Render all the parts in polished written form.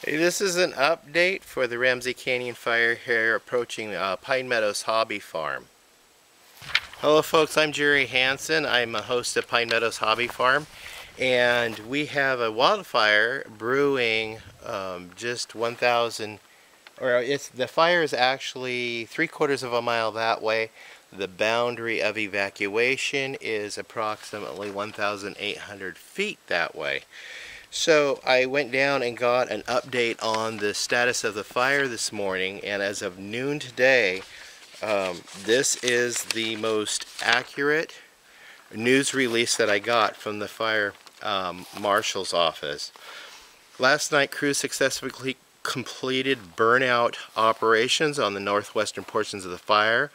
Hey, this is an update for the Ramsey Canyon fire here approaching Pine Meadows Hobby Farm. Hello folks, I'm Jerry Hansen. I'm a host of Pine Meadows Hobby Farm, and we have a wildfire brewing just 1,000, the fire is actually 3/4 of a mile that way. The boundary of evacuation is approximately 1,800 feet that way. So I went down and got an update on the status of the fire this morning, and as of noon today, this is the most accurate news release that I got from the fire marshal's office. Last night, crews successfully completed burnout operations on the northwestern portions of the fire.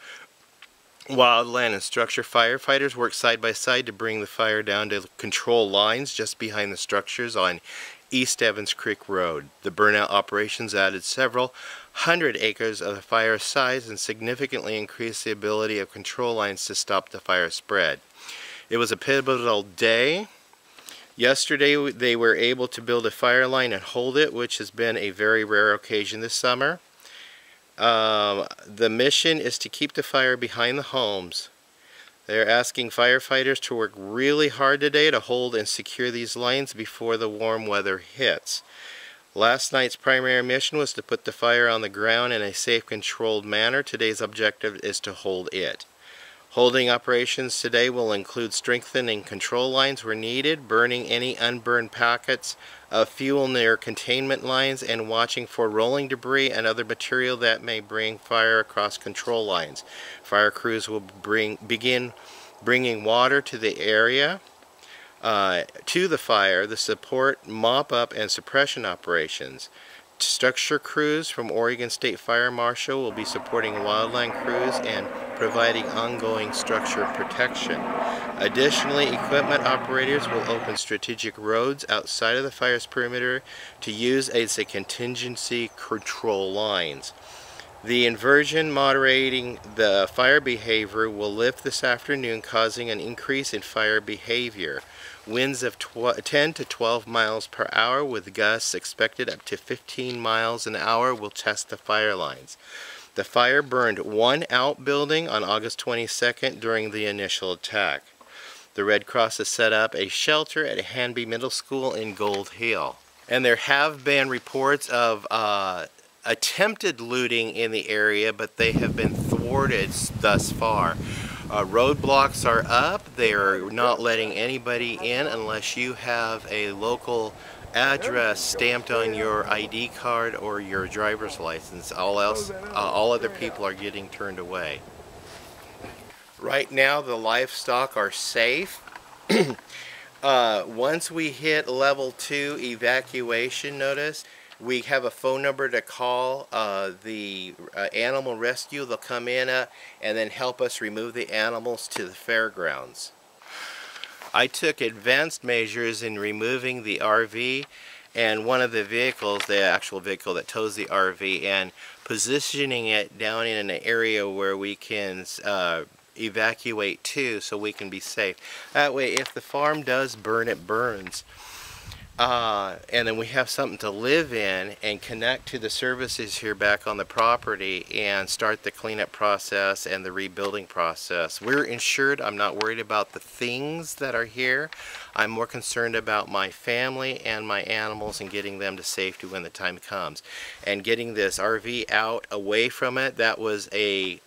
Wildland and structure firefighters worked side by side to bring the fire down to control lines just behind the structures on East Evans Creek Road. The burnout operations added several hundred acres of the fire's size and significantly increased the ability of control lines to stop the fire spread. It was a pivotal day. Yesterday they were able to build a fire line and hold it, which has been a very rare occasion this summer. The mission is to keep the fire behind the homes. They're asking firefighters to work really hard today to hold and secure these lines before the warm weather hits. Last night's primary mission was to put the fire on the ground in a safe, controlled manner. Today's objective is to hold it. Holding operations today will include strengthening control lines where needed, burning any unburned packets of fuel near containment lines, and watching for rolling debris and other material that may bring fire across control lines. Fire crews will begin bringing water to the area, to the fire, the support, mop-up, and suppression operations. Structure crews from Oregon State Fire Marshal will be supporting wildland crews and providing ongoing structure protection. Additionally, equipment operators will open strategic roads outside of the fire's perimeter to use as a contingency control lines. The inversion moderating the fire behavior will lift this afternoon, causing an increase in fire behavior. Winds of 10 to 12 miles per hour with gusts expected up to 15 miles an hour will test the fire lines. The fire burned one outbuilding on August 22nd during the initial attack. The Red Cross has set up a shelter at Hanby Middle School in Gold Hill. And there have been reports of attempted looting in the area, but they have been thwarted thus far. Roadblocks are up. They are not letting anybody in unless you have a local address stamped on your ID card or your driver's license. All other people are getting turned away. Right now the livestock are safe. Once we hit level 2 evacuation notice, we have a phone number to call the animal rescue. They'll come in and then help us remove the animals to the fairgrounds. I took advanced measures in removing the RV and one of the vehicles, the actual vehicle that tows the RV, and positioning it down in an area where we can evacuate to, so we can be safe. That way, if the farm does burn, it burns. And then we have something to live in and connect to the services here back on the property and start the cleanup process and the rebuilding process. We're insured. I'm not worried about the things that are here. I'm more concerned about my family and my animals and getting them to safety when the time comes. And getting this RV out away from it, that was a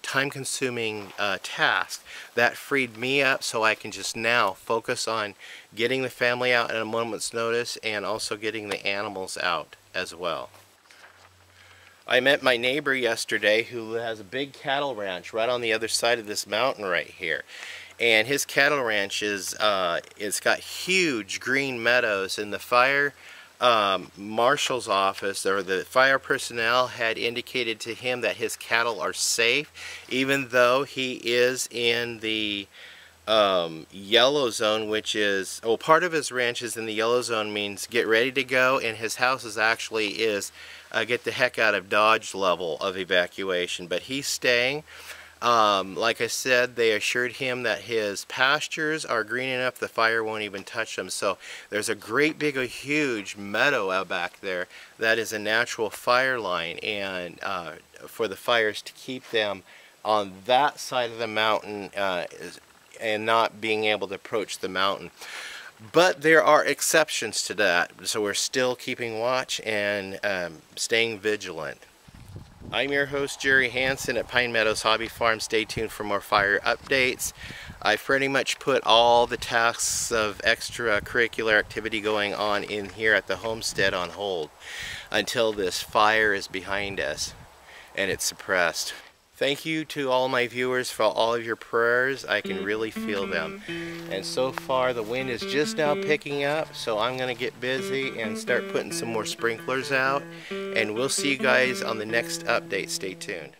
time-consuming task. That freed me up so I can just now focus on getting the family out at a moment's notice and also getting the animals out as well. I met my neighbor yesterday who has a big cattle ranch right on the other side of this mountain right here. And his cattle ranch is, it's got huge green meadows, and the fire marshal's office, or the fire personnel, had indicated to him that his cattle are safe, even though he is in the yellow zone, which is, oh, part of his ranch is in the yellow zone, means get ready to go, and his house is get the heck out of Dodge level of evacuation. But he's staying. Like I said, they assured him that his pastures are green enough the fire won't even touch them. So there's a great big, a huge meadow out back there that is a natural fire line, and for the fires to keep them on that side of the mountain and not being able to approach the mountain. But there are exceptions to that, so we're still keeping watch and staying vigilant. I'm your host, Jerry Hansen at Pine Meadows Hobby Farm. Stay tuned for more fire updates. I've pretty much put all the tasks of extracurricular activity going on in here at the homestead on hold until this fire is behind us and it's suppressed. Thank you to all my viewers for all of your prayers. I can really feel them. And so far the wind is just now picking up, so I'm going to get busy and start putting some more sprinklers out. And we'll see you guys on the next update. Stay tuned.